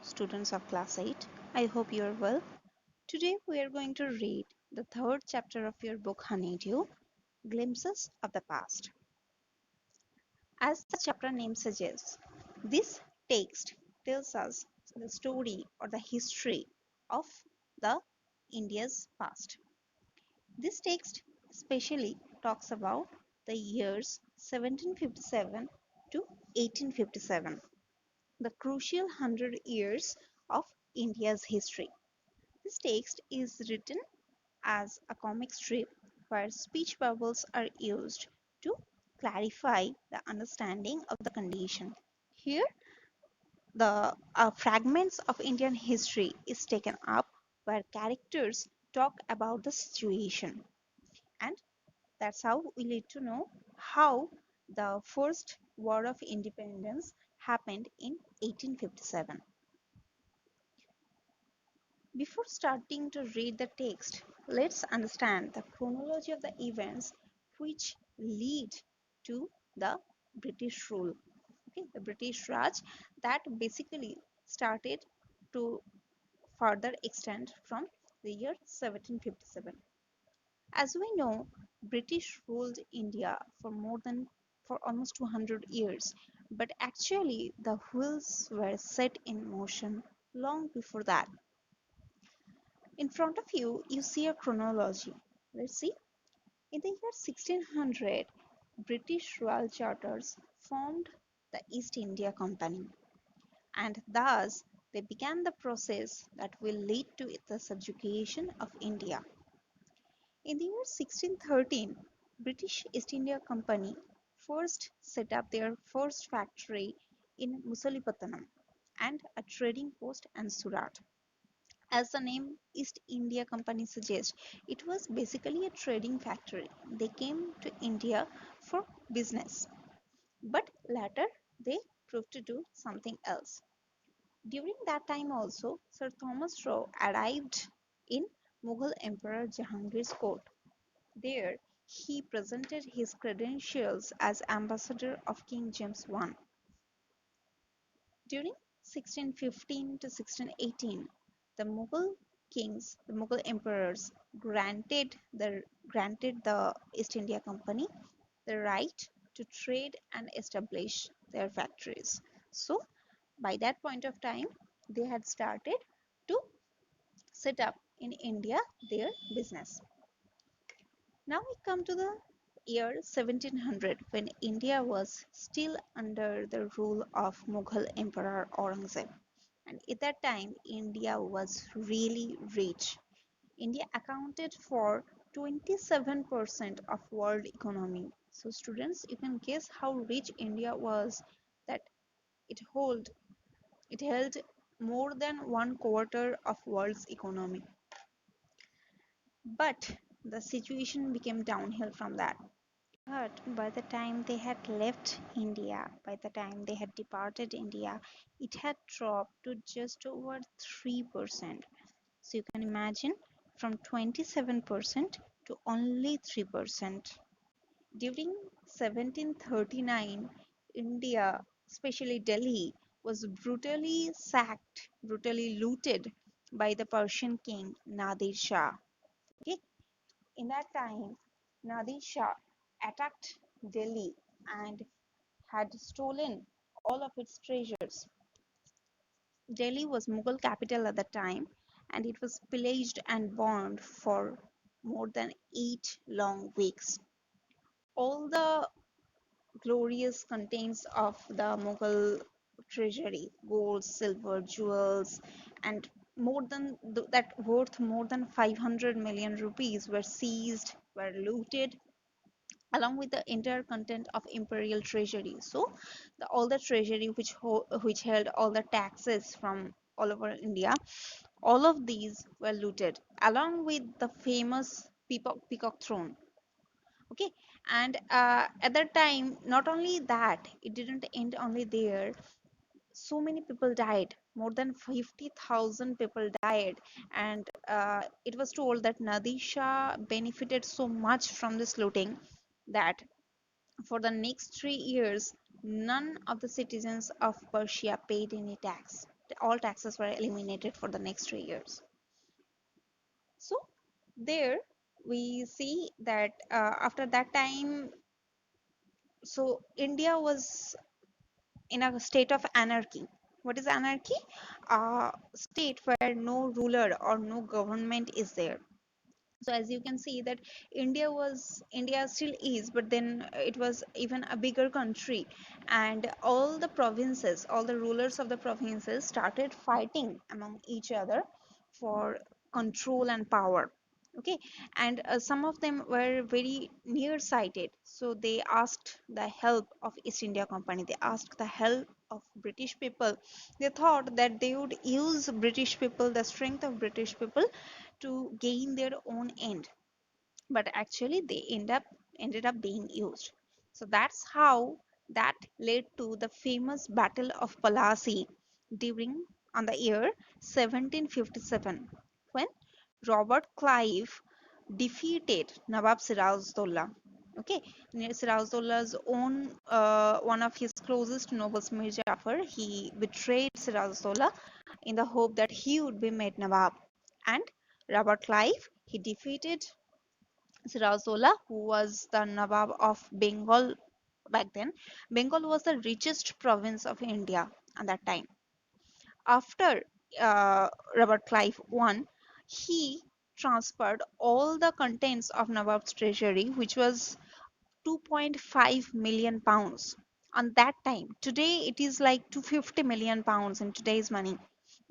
Students of class 8. I hope you are well. Today we are going to read the third chapter of your book Honeydew, Glimpses of the Past. As the chapter name suggests, this text tells us the story or the history of the India's past. This text especially talks about the years 1757 to 1857, the crucial 100 years of India's history. This text is written as a comic strip where speech bubbles are used to clarify the understanding of the condition. Here, the fragments of Indian history is taken up where characters talk about the situation, and that's how we need to know how the first War of Independence happened in 1857. Before starting to read the text, let's understand the chronology of the events which lead to the British rule. Okay, the British Raj that basically started to further extend from the year 1757. As we know, British ruled India for almost 200 years, but actually the wheels were set in motion long before that. In front of you, you see a chronology. Let's see. In the year 1600, British royal charters formed the East India Company, and thus they began the process that will lead to the subjugation of India. In the year 1613, British East India Company first set up their first factory in Musalipattanam and a trading post in Surat. As the name East India Company suggests, it was basically a trading factory. They came to India for business, but later they proved to do something else. During that time also, Sir Thomas Roe arrived in Mughal Emperor Jahangir's court. There, he presented his credentials as ambassador of King James I. During 1615 to 1618, the Mughal emperors granted the East India Company the right to trade and establish their factories. So, by that point of time, they had started to set up in India their business. Now we come to the year 1700 when India was still under the rule of Mughal Emperor Aurangzeb. And at that time, India was really rich. India accounted for 27% of world economy. So students, you can guess how rich India was, that it hold it held more than one quarter of world's economy. But the situation became downhill from that. But by the time they had left India, by the time they had departed India, it had dropped to just over 3%. So you can imagine, from 27% to only 3%. During 1739, India, especially Delhi, was brutally sacked, brutally looted by the Persian king Nadir Shah. Okay? In that time, Nadir Shah attacked Delhi and had stolen all of its treasures. Delhi was Mughal capital at the time, and it was pillaged and burned for more than 8 long weeks. All the glorious contents of the Mughal treasury, gold, silver, jewels, and that worth more than 500 million rupees were seized, were looted, along with the entire content of imperial treasury. So all the treasury which held all the taxes from all over India, all of these were looted, along with the famous peacock throne. Okay, and at that time, not only that, it didn't end only there. So many people died. More than 50,000 people died, and it was told that Nadir Shah benefited so much from this looting that for the next 3 years, none of the citizens of Persia paid any tax. all taxes were eliminated for the next 3 years. So there we see that after that time, so India was in a state of anarchy. What is anarchy? A state where no ruler or no government is there. So as you can see that India still is, but then it was even a bigger country, and all the provinces, all the rulers of the provinces started fighting among each other for control and power. Okay, and some of them were very nearsighted, so they asked the help of East India Company, they asked the help of British people. They thought that they would use British people, the strength of British people, to gain their own end, but actually they ended up being used. So that's how that led to the famous Battle of Plassey during on the year 1757, when Robert Clive defeated Nawab Siraj-Dowlah. Okay, Siraj-Dowlah's own one of his closest nobles, Mir Jafar, he betrayed Siraj-Dowlah in the hope that he would be made Nawab. And Robert Clive, he defeated Siraj-Dowlah, who was the Nawab of Bengal back then. Bengal was the richest province of India at that time. After Robert Clive won, he transferred all the contents of Nawab's treasury, which was 2.5 million pounds on that time. Today it is like 250 million pounds in today's money.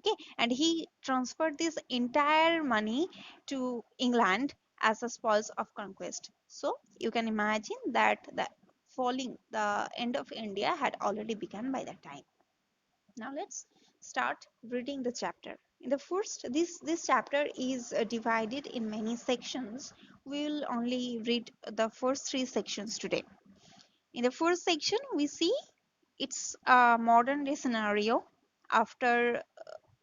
Okay, and he transferred this entire money to England as a spoils of conquest. So you can imagine that the end of India had already begun by that time. Now let's start reading the chapter. In the first, this chapter is divided in many sections. We will only read the first three sections today. In the first section, we see it's a modern day scenario after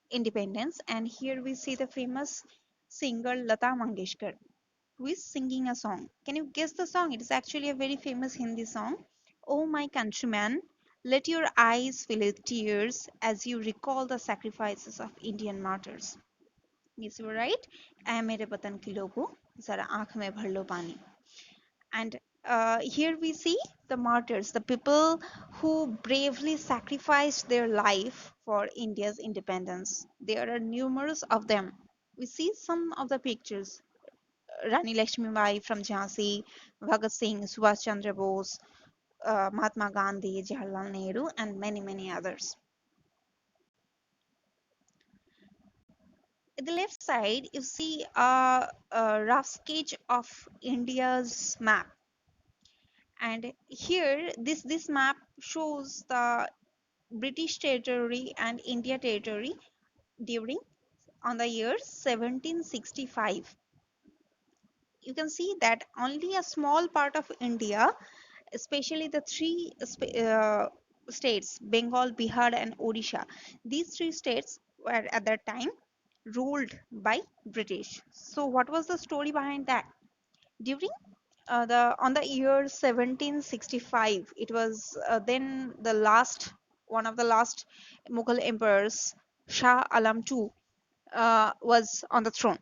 independence, and here we see the famous singer Lata Mangeshkar, who is singing a song. Can you guess the song? It is actually a very famous Hindi song. Oh my countryman, let your eyes fill with tears as you recall the sacrifices of Indian martyrs. Yes, you were right. ऐ मेरे वतन की लोगों, जरा आँख में भर लो पानी. And here we see the martyrs, the people who bravely sacrificed their life for India's independence. There are numerous of them. We see some of the pictures. Rani Lakshmi Bai from Jhansi, Bhagat Singh, Subhash Chandra Bose, Mahatma Gandhi, Jawaharlal Nehru, and many, many others. At the left side, you see a rough sketch of India's map. And here, this map shows the British territory and India territory during on the year 1765. You can see that only a small part of India, especially the three states, Bengal, Bihar, and Odisha, these three states were at that time ruled by British. So, what was the story behind that? During the on the year 1765, it was then the last one of the last Mughal emperors, Shah Alam II, was on the throne,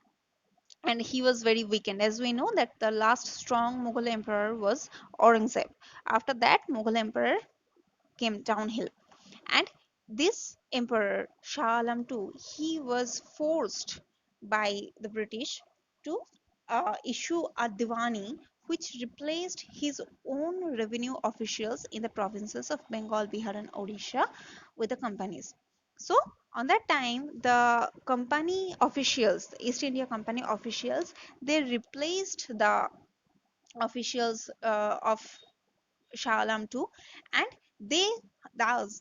and he was very weakened. As we know that the last strong Mughal emperor was Aurangzeb. After that, Mughal emperor came downhill, and this emperor Shah Alam II, he was forced by the British to issue a Diwani which replaced his own revenue officials in the provinces of Bengal, Bihar, and Odisha with the companies. So on that time, the company officials, the East India Company officials, they replaced the officials of Shah Alam II, and they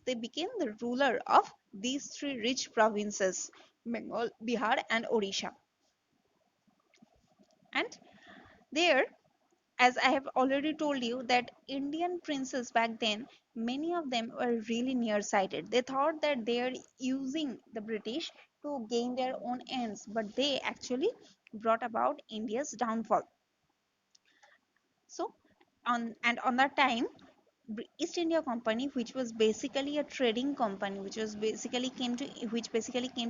they became the ruler of these three rich provinces, Bengal, Bihar, and Odisha. And there, as I have already told you, that Indian princes back then, many of them were really nearsighted. They thought that they are using the British to gain their own ends, but they actually brought about India's downfall. So, on that time, East India Company, which was basically a trading company, which basically came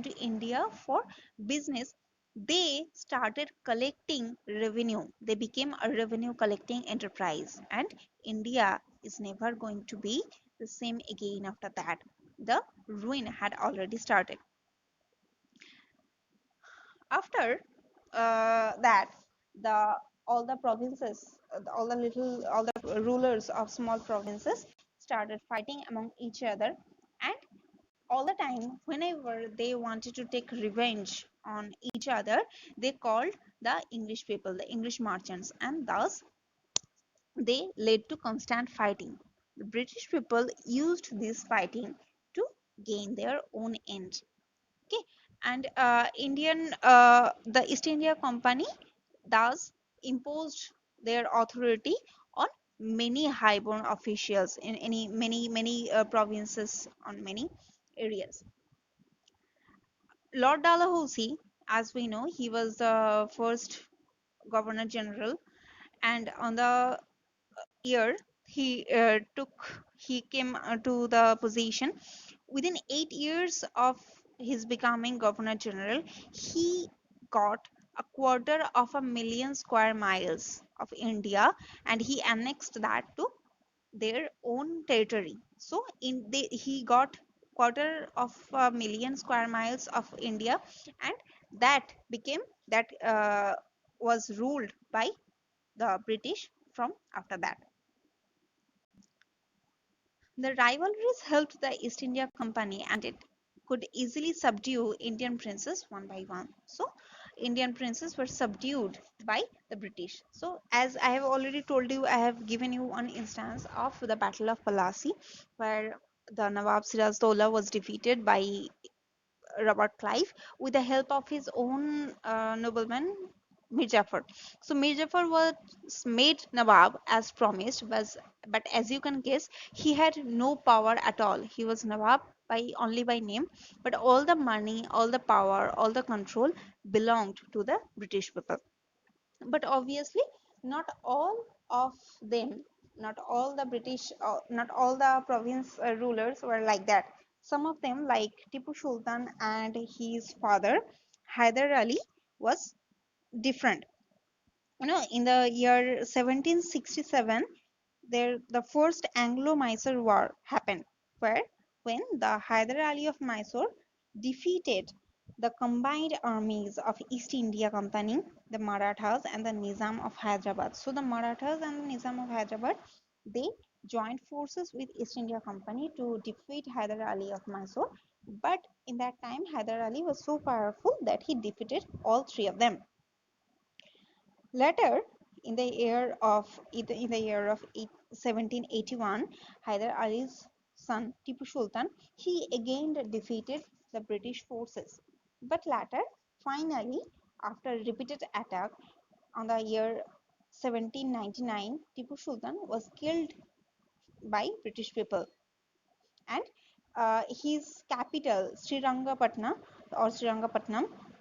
to India for business, they started collecting revenue. They became a revenue collecting enterprise, and India is never going to be the same again after that. The ruin had already started. After that, the all the provinces, all the rulers of small provinces started fighting among each other, and all the time, whenever they wanted to take revenge on each other, they called the English people, the English merchants, and thus they led to constant fighting. The British people used this fighting to gain their own end. Okay, and the East India Company thus imposed their authority on many highborn officials in many provinces, on many areas. Lord Dalhousie, as we know, he was the first Governor General, and on the year he he came to the position. Within 8 years of his becoming Governor General, he got a quarter of a million square miles of India, and he annexed that to their own territory. So he got quarter of a million square miles of India, and that became that was ruled by the British from after that. The rivalries helped the East India Company, and it could easily subdue Indian princes one by one. So, Indian princes were subdued by the British. So, as I have already told you, I have given you one instance of the Battle of Palasi, where the Nawab Siraj-Dowlah was defeated by Robert Clive with the help of his own nobleman Mir Jafar. So Mir Jafar was made Nawab as promised, but as you can guess, he had no power at all. He was Nawab by only by name, but all the money, all the power, all the control belonged to the British people. But obviously, not all of them, not all the not all the province rulers were like that. Some of them, like Tipu Sultan and his father Hyder Ali, was different. In the year 1767, the first Anglo-Mysore war happened, where when the Hyder Ali of Mysore defeated the combined armies of East India Company, the Marathas and the Nizam of Hyderabad. So the Marathas and the Nizam of Hyderabad, they joined forces with East India Company to defeat Hyder Ali of Mysore. But in that time, Hyder Ali was so powerful that he defeated all three of them. Later, in the year of 1781, Hyder Ali's son Tipu Sultan, he again defeated the British forces. But later, finally, after repeated attack on the year 1799, Tipu Sultan was killed by British people, and his capital Srirangapatnam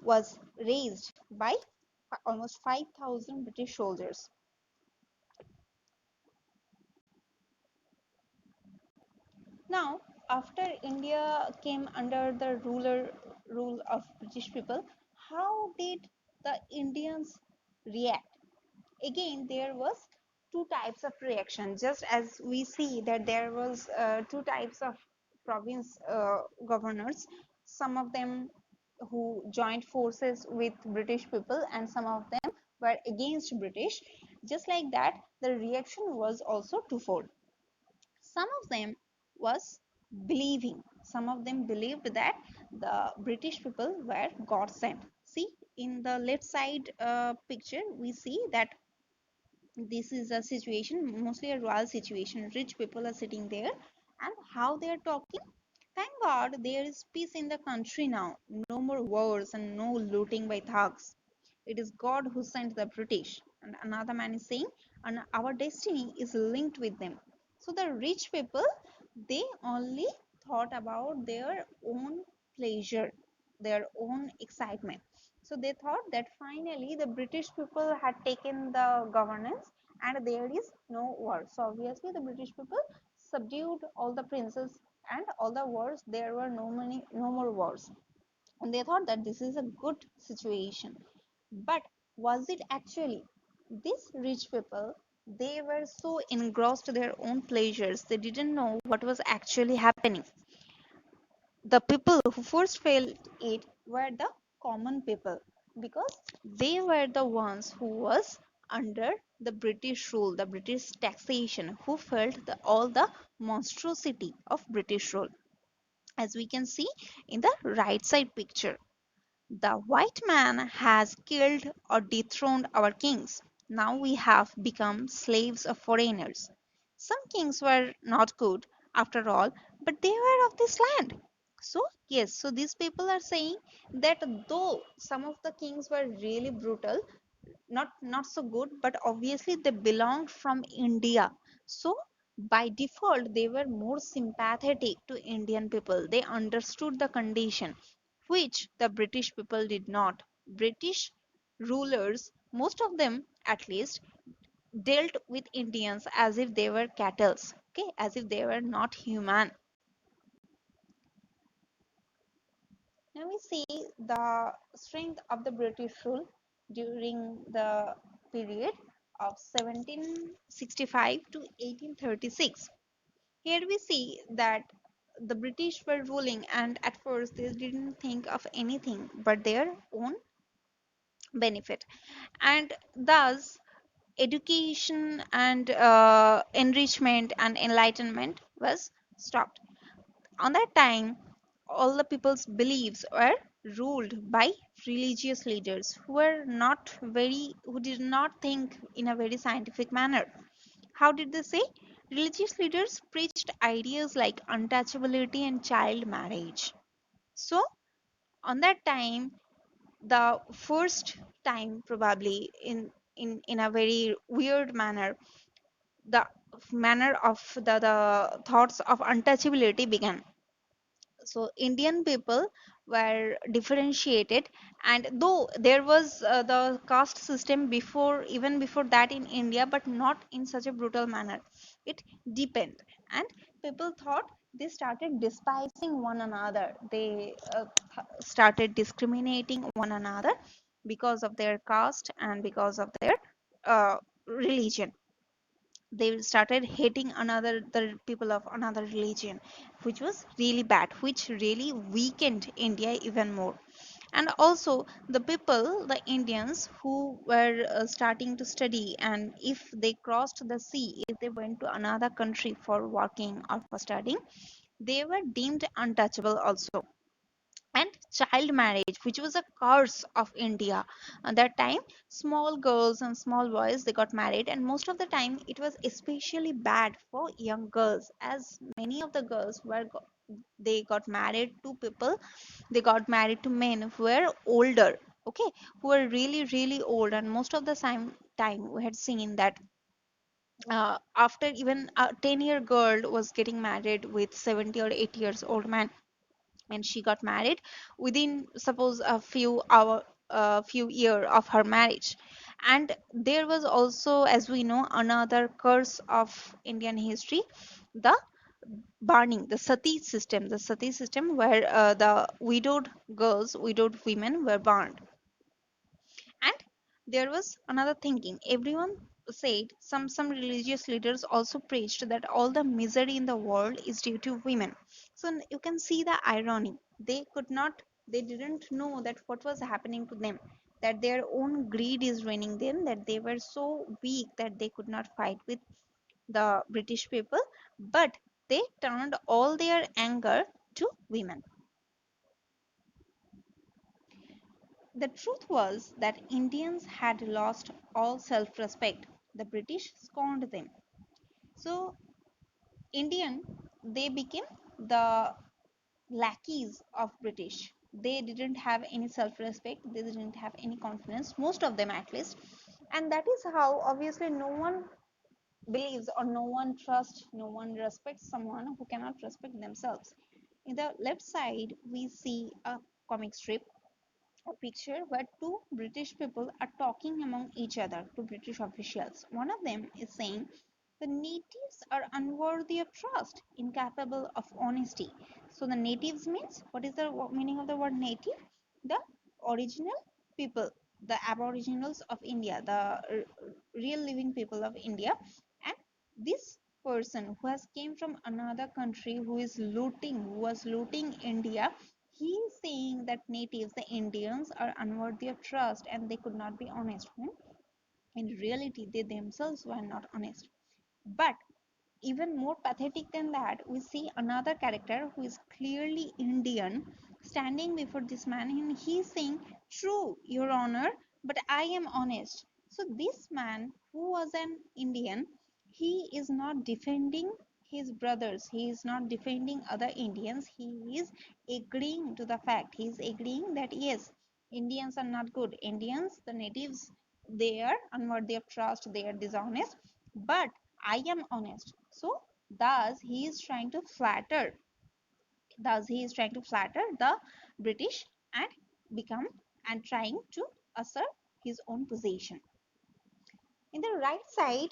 was razed by almost 5,000 British soldiers. Now, after India came under the rule of British people, how did the Indians react? Again, there was two types of reaction. Just as we see that there was two types of province governors, some of them who joined forces with British people, and some of them were against British. Just like that, the reaction was also twofold. Some of them was believing, some of them believed that the British people were God sent. See, in the left side picture, we see that this is a situation, mostly a royal situation. Rich people are sitting there, and how they are talking. Thank God there is peace in the country now. No more wars and no looting by thugs. It is God who sent the British. And another man is saying, and our destiny is linked with them. So the rich people, they only thought about their own pleasure, their own excitement. So they thought that finally the British people had taken the governance, and there is no war. So obviously the British people subdued all the princes and all the wars. There were no more wars, and they thought that this is a good situation. But was it actually? These rich people, they were so engrossed in their own pleasures, they didn't know what was actually happening. The people who first felt it were the common people, because they were the ones who was under the British rule, the British taxation, who felt all the monstrosity of British rule, as we can see in the right side picture. The white man has killed or dethroned our kings. Now we have become slaves of foreigners. Some kings were not good after all, but they were of this land. So, yes, so these people are saying that though some of the kings were really brutal, not so good, but obviously they belonged from India. So by default they were more sympathetic to Indian people. They understood the condition, which the British people did not. British rulers, most of them at least, dealt with Indians as if they were cattle, okay, as if they were not human. Now we see the strength of the British rule during the period of 1765 to 1836. Here we see that the British were ruling, and at first they didn't think of anything but their own benefit, and thus education and enrichment and enlightenment was stopped. On that time, all the people's beliefs were ruled by religious leaders who did not think in a very scientific manner. How did they say? Religious leaders preached ideas like untouchability and child marriage. So, on that time, the first time, probably in a very weird manner, the manner of the thoughts of untouchability began. So Indian people were differentiated, and though there was the caste system before, even before that in India, but not in such a brutal manner. It deepened, and people thought, they started despising one another. They started discriminating one another because of their caste and because of their religion. They started hating the people of another religion, which was really bad, which really weakened India even more. And also the people, the Indians who were starting to study, and if they crossed the sea, if they went to another country for working or for studying, they were deemed untouchable also. And child marriage, which was a curse of India at that time. Small girls and small boys, they got married, and most of the time it was especially bad for young girls, as many of the girls they got married to people, they got married to men who were older, okay, who were really really old. And most of the time we had seen that after even a 10-year girl was getting married with 70 or 80 years old man, and she got married within, suppose, a few year of her marriage. And there was also, as we know, another curse of Indian history, the burning, the sati system, where the widowed women were burned. And there was another thinking. Everyone said, some religious leaders also preached that all the misery in the world is due to women. So you can see the irony. They didn't know that what was happening to them, that their own greed is ruining them, that they were so weak that they could not fight with the British people, but they turned all their anger to women. The truth was that Indians had lost all self respect. The British scorned them. So, Indian, they became the lackeys of British. They didn't have any self respect, they didn't have any confidence, most of them at least. And that is how, obviously, no one believes or no one trusts, no one respects someone who cannot respect themselves. In the left side, we see a comic strip a picture where two British people are talking among each other, two British officials. One of them is saying, the natives are unworthy of trust, incapable of honesty. So the natives means, what is the meaning of the word native? The original people, the aboriginals of India, the real living people of India. And this person who has came from another country, who was looting India, he is saying that natives, the Indians, are unworthy of trust and they could not be honest, when in reality they themselves were not honest. But even more pathetic than that, we see another character who is clearly Indian standing before this man, and he's saying, true, your honor, but I am honest. So this man, who was an Indian, he is not defending his brothers, he is not defending other Indians, he is agreeing to the fact, he is agreeing that yes, Indians are not good, Indians, the natives, they are unworthy of trust, they are dishonest, but I am honest. So thus he is trying to flatter, the British and become and trying to assert his own position. In the right side,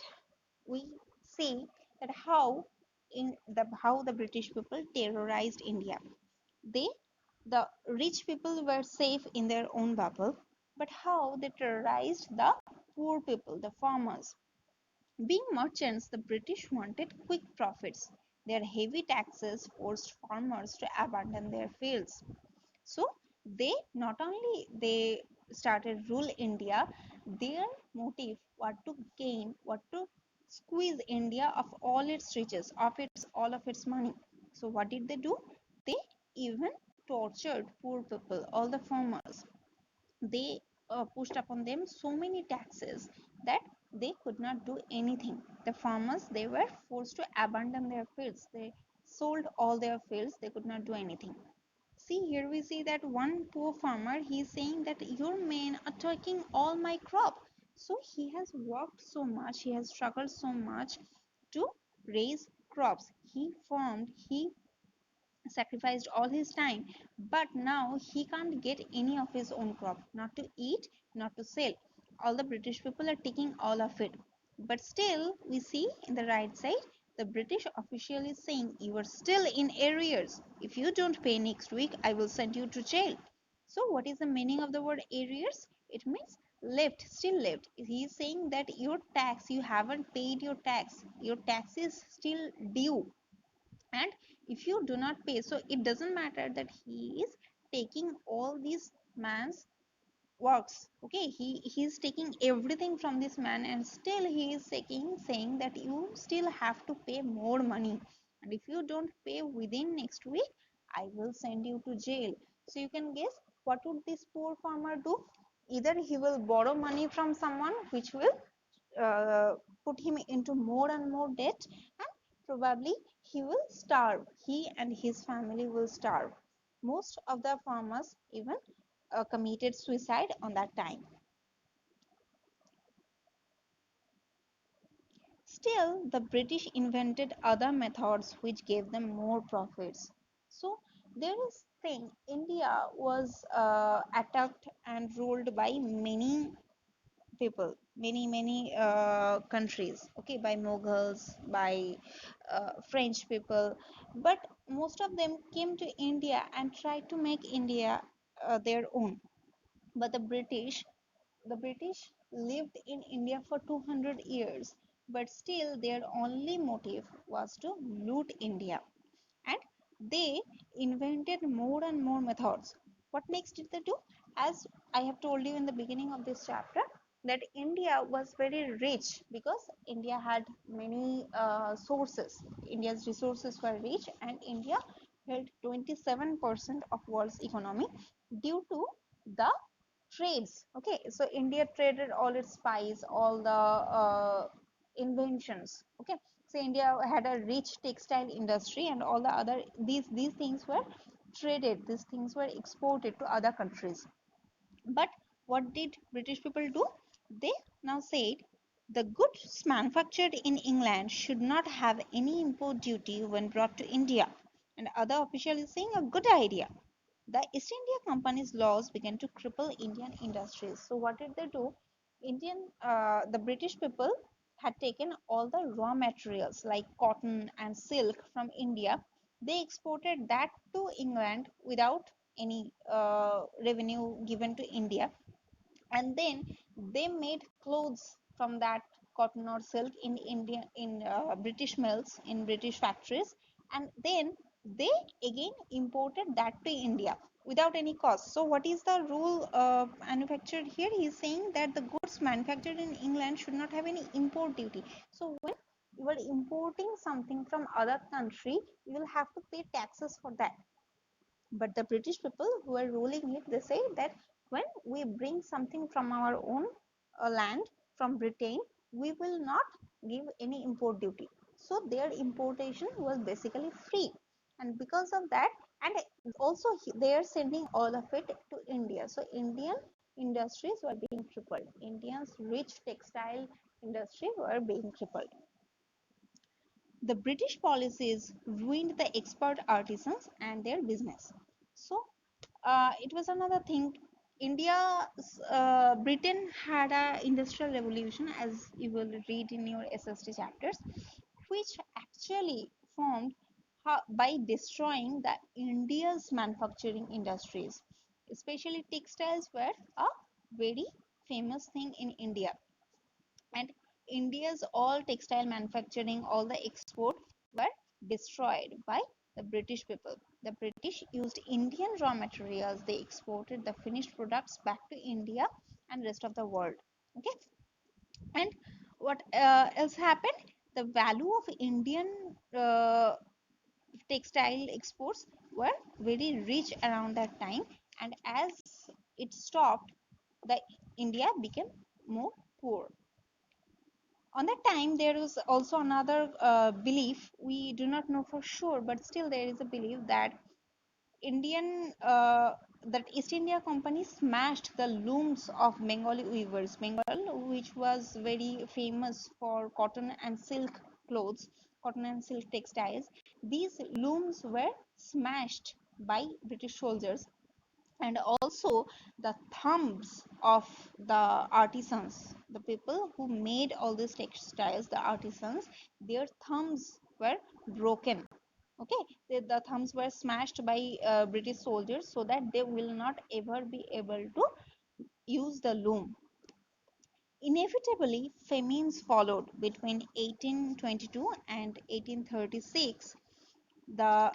we see that how the British people terrorized India. They, the rich people, were safe in their own bubble, but how they terrorized the poor people, the farmers. Being merchants, the British wanted quick profits. Their heavy taxes forced farmers to abandon their fields. So they not only they started rule India, their motive was to gain, what to squeeze India of all its riches, of its all of its money. So what did they do? They even tortured poor people, all the farmers. They pushed upon them so many taxes that they could not do anything. The farmers, they were forced to abandon their fields. They sold all their fields. They could not do anything. See, here we see that one poor farmer, he is saying that your men are taking all my crop. So he has worked so much, he has struggled so much to raise crops. He farmed, he sacrificed all his time, but now he can't get any of his own crop, not to eat, not to sell. All the British people are taking all of it. But still, we see in the right side, the British official is saying, you are still in arrears. If you don't pay next week, I will send you to jail. So what is the meaning of the word arrears? It means left, still left. He is saying that your tax, you haven't paid your tax is still due, and if you do not pay, so it doesn't matter that he is taking all these man's works. Okay, he is taking everything from this man, and still he is taking, saying that you still have to pay more money, and if you don't pay within next week, I will send you to jail. So you can guess what would this poor farmer do. Either he will borrow money from someone, which will put him into more and more debt, and probably he will starve, he and his family will starve. Most of the farmers even committed suicide on that time. Still, the British invented other methods which gave them more profits. So there is thing, India was attacked and ruled by many people, many countries, okay, by Mughals, by French people, but most of them came to India and tried to make India their own. But the British lived in India for 200 years, but still their only motive was to loot India, and they invented more and more methods. What next did they do? As I have told you in the beginning of this chapter, that India was very rich because India had many sources. India's resources were rich, and India held 27% of world's economy due to the trades. Okay, so India traded all its spice, all the inventions. Okay, so India had a rich textile industry, and all the other these things were traded, these things were exported to other countries. But what did British people do? They now said the goods manufactured in England should not have any import duty when brought to India. And other official is saying a good idea. the East India Company's laws began to cripple Indian industries. So what did they do? The British people had taken all the raw materials like cotton and silk from India. They exported that to England without any revenue given to India, and then they made clothes from that cotton or silk in India, in British mills, in British factories, and then they again imported that to India without any cost. So what is the rule manufactured here? He is saying that the goods manufactured in England should not have any import duty. So when you are importing something from other country, you will have to pay taxes for that. But the British people who are ruling it, they say that when we bring something from our own land, from Britain, we will not give any import duty. So their importation was basically free, and because of that, and also they are sending all of it to India. So Indian industries were being crippled. Indians rich textile industry were being crippled. The British policies ruined the expert artisans and their business. So it was another thing. India, Britain had a industrial revolution, as you will read in your SST chapters, which actually formed by destroying the India's manufacturing industries. Especially textiles were a very famous thing in India, and India's all textile manufacturing, all the export were destroyed by the British people. The British used Indian raw materials. They exported the finished products back to India and rest of the world. Okay, and what else happened? The value of Indian textile exports were very rich around that time, and as it stopped, the India became more poor. On that time, there was also another belief, we do not know for sure, but still there is a belief that indian that East India Company smashed the looms of Bengali weavers. Bengal, which was very famous for cotton and silk clothes, cotton and silk textiles, these looms were smashed by British soldiers. And also the thumbs of the artisans, the people who made all these textiles, the artisans, their thumbs were broken. Okay, the thumbs were smashed by British soldiers so that they will not ever be able to use the loom. Inevitably, famines followed between 1822 and 1836. The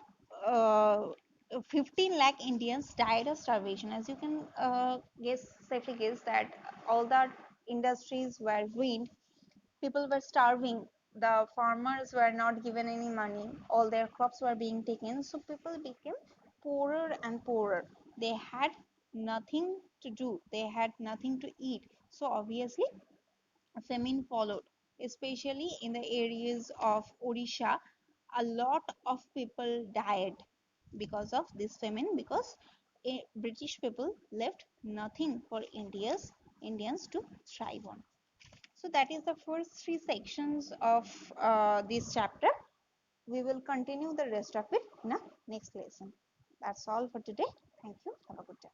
15 lakh Indians died of starvation. As you can safely guess that all the industries were ruined. People were starving. The farmers were not given any money. All their crops were being taken. So people became poorer and poorer. They had nothing to do. They had nothing to eat. So obviously famine followed, especially in the areas of Odisha. A lot of people died because of this famine, because British people left nothing for Indians to thrive on. So that is the first three sections of this chapter. We will continue the rest of it in a next lesson. That's all for today. Thank you. Have a good day.